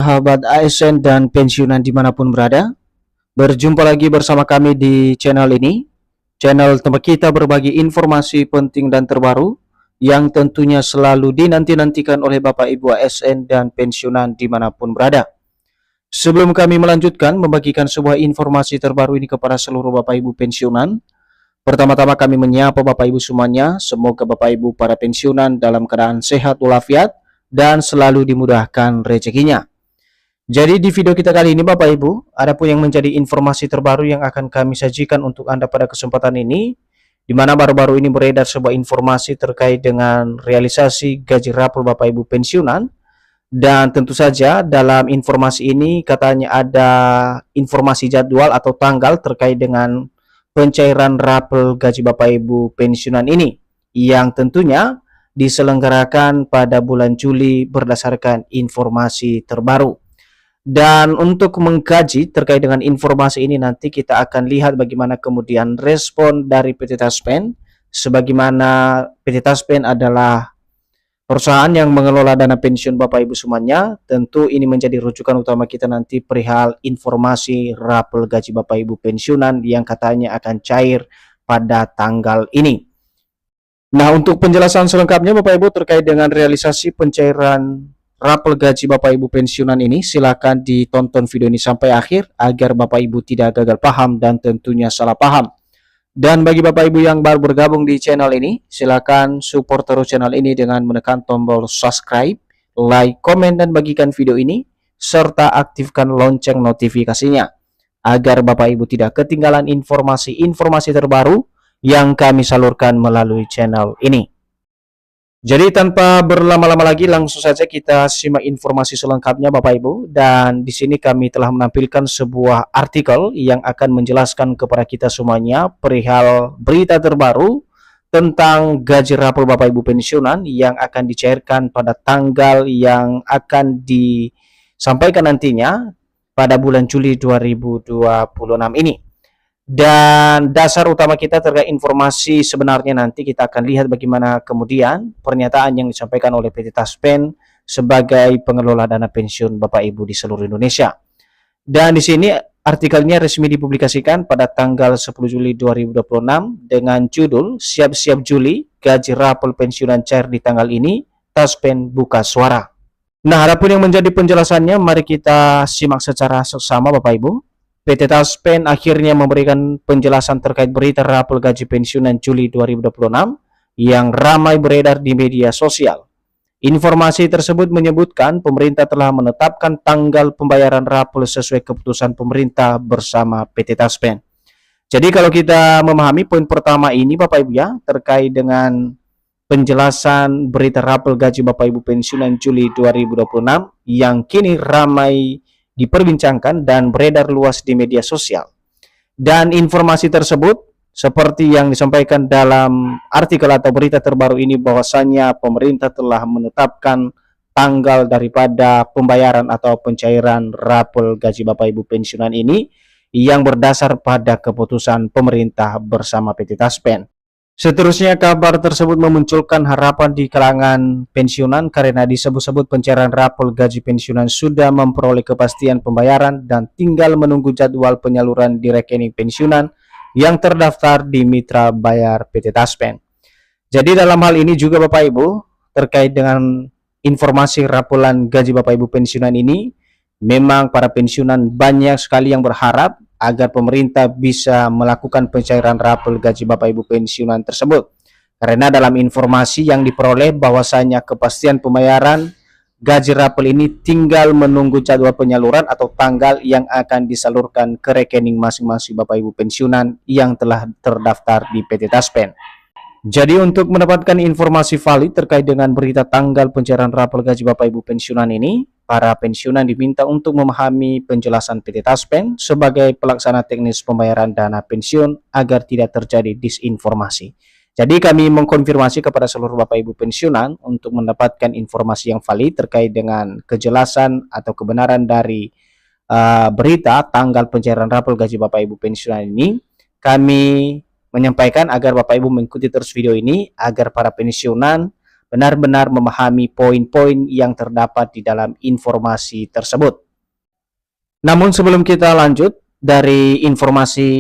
Sahabat ASN dan pensiunan dimanapun berada, berjumpa lagi bersama kami di channel ini, channel tempat kita berbagi informasi penting dan terbaru yang tentunya selalu dinanti-nantikan oleh Bapak Ibu ASN dan pensiunan dimanapun berada. Sebelum kami melanjutkan membagikan sebuah informasi terbaru ini kepada seluruh Bapak Ibu pensiunan, pertama-tama kami menyapa Bapak Ibu semuanya, semoga Bapak Ibu para pensiunan dalam keadaan sehat walafiat dan selalu dimudahkan rezekinya. Jadi di video kita kali ini Bapak Ibu, ada pun yang menjadi informasi terbaru yang akan kami sajikan untuk Anda pada kesempatan ini, di mana baru-baru ini beredar sebuah informasi terkait dengan realisasi gaji rapor Bapak Ibu pensiunan, dan tentu saja dalam informasi ini katanya ada informasi jadwal atau tanggal terkait dengan pencairan rapor gaji Bapak Ibu pensiunan ini, yang tentunya diselenggarakan pada bulan Juli berdasarkan informasi terbaru. Dan untuk mengkaji terkait dengan informasi ini nanti kita akan lihat bagaimana kemudian respon dari PT Taspen, sebagaimana PT Taspen adalah perusahaan yang mengelola dana pensiun Bapak Ibu semuanya. Tentu ini menjadi rujukan utama kita nanti perihal informasi rapor gaji Bapak Ibu pensiunan yang katanya akan cair pada tanggal ini. Nah, untuk penjelasan selengkapnya Bapak Ibu terkait dengan realisasi pencairan rapor gaji Bapak Ibu pensiunan ini, silakan ditonton video ini sampai akhir agar Bapak Ibu tidak gagal paham dan tentunya salah paham. Dan bagi Bapak Ibu yang baru bergabung di channel ini, silakan support terus channel ini dengan menekan tombol subscribe, like, komen, dan bagikan video ini, serta aktifkan lonceng notifikasinya agar Bapak Ibu tidak ketinggalan informasi-informasi terbaru yang kami salurkan melalui channel ini. Jadi tanpa berlama-lama lagi langsung saja kita simak informasi selengkapnya Bapak Ibu, dan di sini kami telah menampilkan sebuah artikel yang akan menjelaskan kepada kita semuanya perihal berita terbaru tentang gaji rapor Bapak Ibu pensiunan yang akan dicairkan pada tanggal yang akan disampaikan nantinya pada bulan Juli 2026 ini. Dan dasar utama kita terkait informasi sebenarnya nanti kita akan lihat bagaimana kemudian pernyataan yang disampaikan oleh PT Taspen sebagai pengelola dana pensiun Bapak Ibu di seluruh Indonesia. Dan di sini artikelnya resmi dipublikasikan pada tanggal 10 Juli 2026 dengan judul Siap-siap Juli, gaji rapor pensiunan cair di tanggal ini, Taspen buka suara. Nah, adapun yang menjadi penjelasannya mari kita simak secara seksama Bapak Ibu. PT Taspen akhirnya memberikan penjelasan terkait berita rapor gaji pensiunan Juli 2026 yang ramai beredar di media sosial. Informasi tersebut menyebutkan pemerintah telah menetapkan tanggal pembayaran rapor sesuai keputusan pemerintah bersama PT Taspen. Jadi kalau kita memahami poin pertama ini Bapak Ibu ya, terkait dengan penjelasan berita rapor gaji Bapak Ibu pensiunan Juli 2026 yang kini ramai diperbincangkan dan beredar luas di media sosial. Dan informasi tersebut seperti yang disampaikan dalam artikel atau berita terbaru ini, bahwasannya pemerintah telah menetapkan tanggal daripada pembayaran atau pencairan rapor gaji Bapak Ibu pensiunan ini yang berdasar pada keputusan pemerintah bersama PT Taspen. Seterusnya, kabar tersebut memunculkan harapan di kalangan pensiunan karena disebut-sebut pencairan rapor gaji pensiunan sudah memperoleh kepastian pembayaran dan tinggal menunggu jadwal penyaluran di rekening pensiunan yang terdaftar di Mitra Bayar PT Taspen. Jadi dalam hal ini juga Bapak Ibu, terkait dengan informasi raporan gaji Bapak Ibu pensiunan ini, memang para pensiunan banyak sekali yang berharap agar pemerintah bisa melakukan pencairan rapor gaji Bapak Ibu pensiunan tersebut. Karena dalam informasi yang diperoleh bahwasanya kepastian pembayaran gaji rapor ini tinggal menunggu jadwal penyaluran atau tanggal yang akan disalurkan ke rekening masing-masing Bapak Ibu pensiunan yang telah terdaftar di PT Taspen. Jadi untuk mendapatkan informasi valid terkait dengan berita tanggal pencairan rapor gaji Bapak Ibu pensiunan ini, para pensiunan diminta untuk memahami penjelasan PT Taspen sebagai pelaksana teknis pembayaran dana pensiun agar tidak terjadi disinformasi. Jadi kami mengkonfirmasi kepada seluruh Bapak Ibu pensiunan untuk mendapatkan informasi yang valid terkait dengan kejelasan atau kebenaran dari berita tanggal pencairan rapor gaji Bapak Ibu pensiunan ini. Kami menyampaikan agar Bapak Ibu mengikuti terus video ini agar para pensiunan benar-benar memahami poin-poin yang terdapat di dalam informasi tersebut. Namun sebelum kita lanjut dari informasi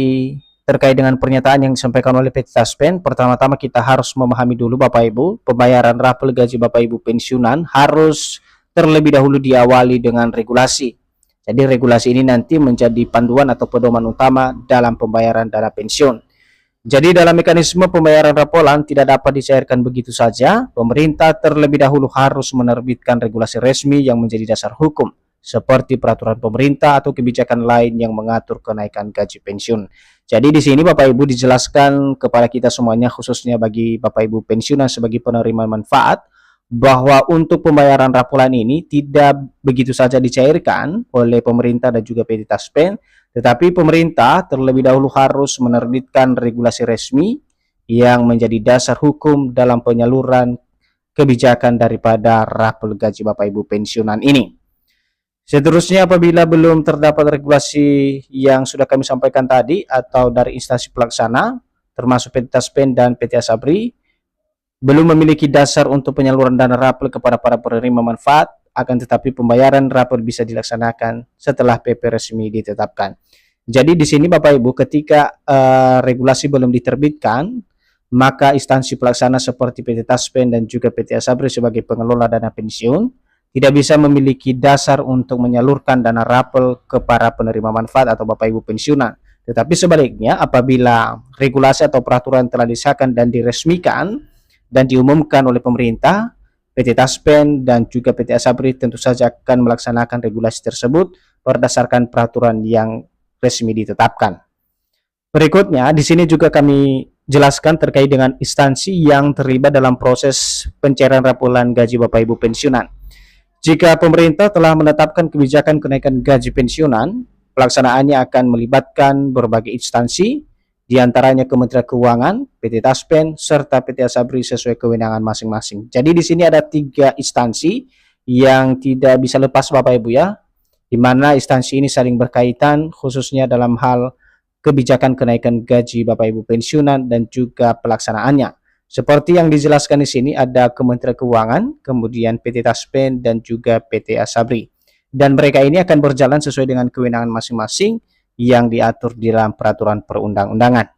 terkait dengan pernyataan yang disampaikan oleh PT Taspen, pertama-tama kita harus memahami dulu Bapak Ibu, pembayaran rapel gaji Bapak Ibu pensiunan harus terlebih dahulu diawali dengan regulasi. Jadi regulasi ini nanti menjadi panduan atau pedoman utama dalam pembayaran dana pensiun. Jadi dalam mekanisme pembayaran rapolan tidak dapat dicairkan begitu saja. Pemerintah terlebih dahulu harus menerbitkan regulasi resmi yang menjadi dasar hukum, seperti peraturan pemerintah atau kebijakan lain yang mengatur kenaikan gaji pensiun. Jadi di sini Bapak Ibu dijelaskan kepada kita semuanya, khususnya bagi Bapak Ibu pensiunan sebagai penerima manfaat, bahwa untuk pembayaran rapolan ini tidak begitu saja dicairkan oleh pemerintah dan juga PT Taspen, tetapi pemerintah terlebih dahulu harus menerbitkan regulasi resmi yang menjadi dasar hukum dalam penyaluran kebijakan daripada rapel gaji Bapak Ibu pensiunan ini. Seterusnya, apabila belum terdapat regulasi yang sudah kami sampaikan tadi atau dari instansi pelaksana termasuk PT Taspen dan PT Asabri belum memiliki dasar untuk penyaluran dana rapel kepada para penerima manfaat, akan tetapi pembayaran rapel bisa dilaksanakan setelah PP resmi ditetapkan. Jadi di sini Bapak Ibu, ketika regulasi belum diterbitkan, maka instansi pelaksana seperti PT Taspen dan juga PT Asabri sebagai pengelola dana pensiun tidak bisa memiliki dasar untuk menyalurkan dana rapel ke para penerima manfaat atau Bapak Ibu pensiunan. Tetapi sebaliknya, apabila regulasi atau peraturan telah disahkan dan diresmikan dan diumumkan oleh pemerintah, PT Taspen dan juga PT Asabri tentu saja akan melaksanakan regulasi tersebut berdasarkan peraturan yang resmi ditetapkan. Berikutnya, di sini juga kami jelaskan terkait dengan instansi yang terlibat dalam proses pencairan rapolan gaji Bapak Ibu pensiunan. Jika pemerintah telah menetapkan kebijakan kenaikan gaji pensiunan, pelaksanaannya akan melibatkan berbagai instansi, di antaranya Kementerian Keuangan, PT Taspen, serta PT Asabri sesuai kewenangan masing-masing. Jadi di sini ada 3 instansi yang tidak bisa lepas Bapak Ibu ya, di mana instansi ini saling berkaitan khususnya dalam hal kebijakan kenaikan gaji Bapak Ibu pensiunan dan juga pelaksanaannya. Seperti yang dijelaskan di sini ada Kementerian Keuangan, kemudian PT Taspen dan juga PT Asabri. Dan mereka ini akan berjalan sesuai dengan kewenangan masing-masing yang diatur di dalam peraturan perundang-undangan.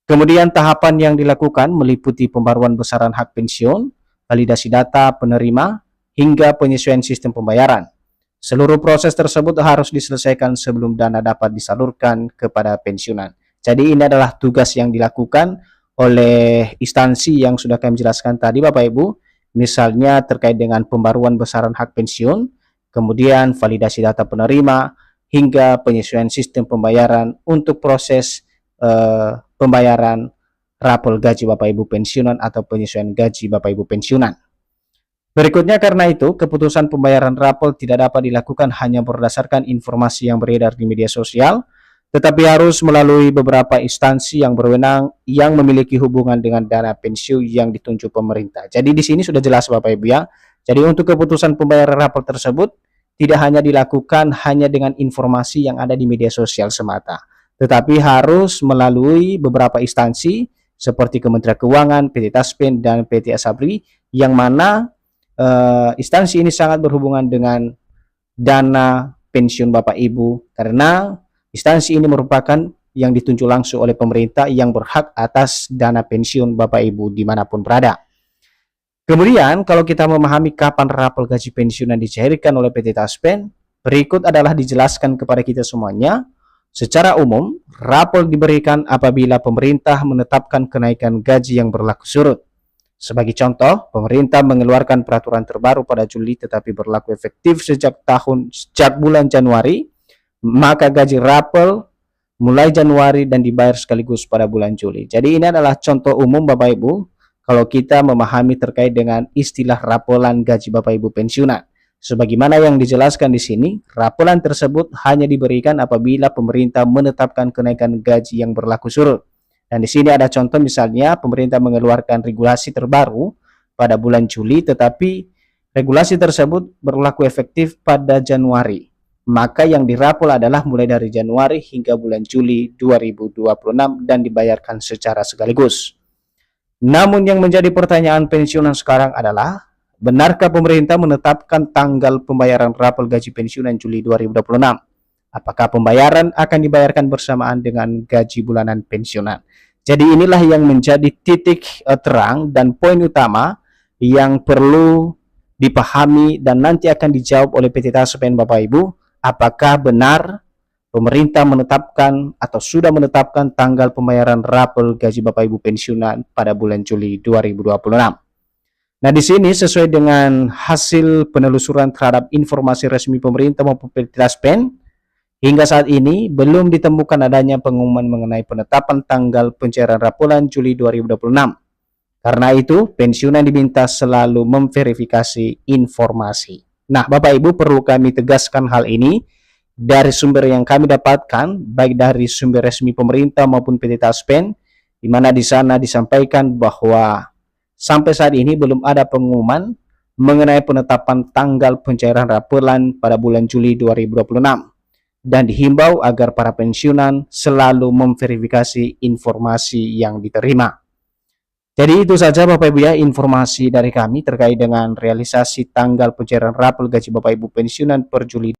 Kemudian tahapan yang dilakukan meliputi pembaruan besaran hak pensiun, validasi data penerima, hingga penyesuaian sistem pembayaran. Seluruh proses tersebut harus diselesaikan sebelum dana dapat disalurkan kepada pensiunan. Jadi ini adalah tugas yang dilakukan oleh instansi yang sudah kami jelaskan tadi Bapak Ibu, misalnya terkait dengan pembaruan besaran hak pensiun, kemudian validasi data penerima, hingga penyesuaian sistem pembayaran untuk proses pembayaran rapel gaji Bapak Ibu pensiunan atau penyesuaian gaji Bapak Ibu pensiunan. Berikutnya, karena itu keputusan pembayaran rapel tidak dapat dilakukan hanya berdasarkan informasi yang beredar di media sosial, tetapi harus melalui beberapa instansi yang berwenang yang memiliki hubungan dengan dana pensiun yang ditunjuk pemerintah. Jadi di sini sudah jelas Bapak Ibu ya. Jadi untuk keputusan pembayaran rapel tersebut tidak hanya dilakukan hanya dengan informasi yang ada di media sosial semata, tetapi harus melalui beberapa instansi seperti Kementerian Keuangan, PT Taspen dan PT Asabri, yang mana instansi ini sangat berhubungan dengan dana pensiun Bapak Ibu, karena instansi ini merupakan yang ditunjuk langsung oleh pemerintah yang berhak atas dana pensiun Bapak Ibu dimanapun berada. Kemudian kalau kita memahami kapan rapel gaji pensiunan dicairkan oleh PT Taspen, berikut adalah dijelaskan kepada kita semuanya. Secara umum, rapel diberikan apabila pemerintah menetapkan kenaikan gaji yang berlaku surut. Sebagai contoh, pemerintah mengeluarkan peraturan terbaru pada Juli tetapi berlaku efektif sejak bulan Januari, maka gaji rapel mulai Januari dan dibayar sekaligus pada bulan Juli. Jadi ini adalah contoh umum Bapak Ibu kalau kita memahami terkait dengan istilah rapolan gaji Bapak Ibu pensiunan. Sebagaimana yang dijelaskan di sini, rapolan tersebut hanya diberikan apabila pemerintah menetapkan kenaikan gaji yang berlaku surut. Dan di sini ada contoh, misalnya pemerintah mengeluarkan regulasi terbaru pada bulan Juli, tetapi regulasi tersebut berlaku efektif pada Januari. Maka yang dirapel adalah mulai dari Januari hingga bulan Juli 2026 dan dibayarkan secara sekaligus. Namun yang menjadi pertanyaan pensiunan sekarang adalah, benarkah pemerintah menetapkan tanggal pembayaran rapel gaji pensiunan Juli 2026? Apakah pembayaran akan dibayarkan bersamaan dengan gaji bulanan pensiunan? Jadi inilah yang menjadi titik terang dan poin utama yang perlu dipahami dan nanti akan dijawab oleh PT Taspen Bapak Ibu, apakah benar pemerintah menetapkan atau sudah menetapkan tanggal pembayaran rapel gaji Bapak Ibu pensiunan pada bulan Juli 2026. Nah, di sini sesuai dengan hasil penelusuran terhadap informasi resmi pemerintah maupun PT Taspen, hingga saat ini belum ditemukan adanya pengumuman mengenai penetapan tanggal pencairan rapelan Juli 2026. Karena itu, pensiunan diminta selalu memverifikasi informasi. Nah, Bapak Ibu, perlu kami tegaskan hal ini dari sumber yang kami dapatkan, baik dari sumber resmi pemerintah maupun PT Taspen, di mana di sana disampaikan bahwa sampai saat ini belum ada pengumuman mengenai penetapan tanggal pencairan rapelan pada bulan Juli 2026. Dan dihimbau agar para pensiunan selalu memverifikasi informasi yang diterima. Jadi itu saja Bapak Ibu ya, informasi dari kami terkait dengan realisasi tanggal pencairan rapel gaji Bapak Ibu pensiunan per Juli